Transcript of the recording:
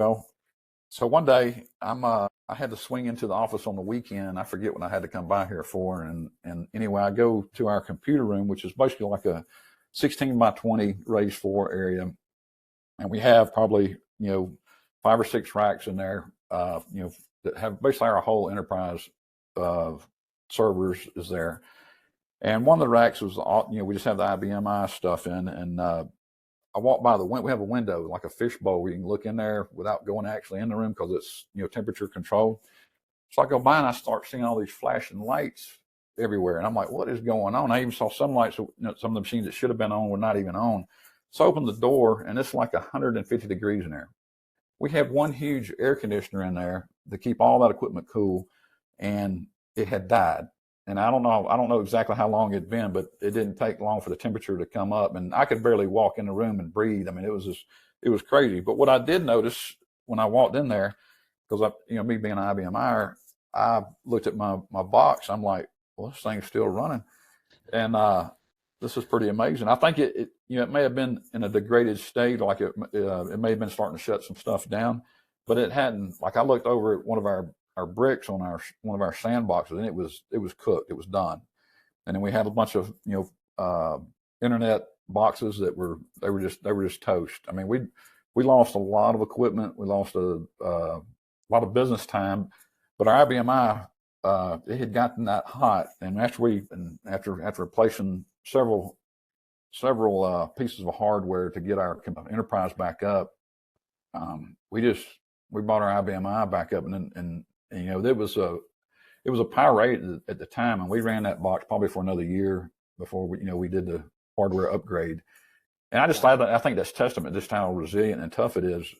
Well, so one day I had to swing into the office on the weekend. I forget what I had to come by here for. And anyway, I go to our computer room, which is basically like a 16 by 20 raised floor area. And we have probably, 5 or 6 racks in there, that have basically our whole enterprise of servers is there. And one of the racks was, we just have the IBMI stuff in. And I walk by the window. We have a window, like a fishbowl, where you can look in there without going actually in the room because it's, temperature controlled. So I go by and I start seeing all these flashing lights everywhere. And I'm like, what is going on? I even saw some lights, some of the machines that should have been on were not even on. So I opened the door and it's like 150 degrees in there. We have one huge air conditioner in there to keep all that equipment cool, and it had died. And I don't know exactly how long it'd been, but it didn't take long for the temperature to come up, and I could barely walk in the room and breathe. I mean, it was crazy. But what I did notice when I walked in there, because me being an IBMer, I looked at my box. I'm like, well, this thing's still running, and this is pretty amazing. I think it may have been in a degraded state, like it may have been starting to shut some stuff down, but it hadn't. Like I looked over at one of our bricks on one of our sandboxes, and it was cooked. It was done. And then we had a bunch of internet boxes that were just toast. I mean, we lost a lot of equipment. We lost a lot of business time, but our IBMI it had gotten that hot, and after replacing several pieces of hardware to get our enterprise back up, we bought our IBMI back up, and it was a power rate at the time, and we ran that box probably for another year before we did the hardware upgrade. And I think that's testament just how resilient and tough it is.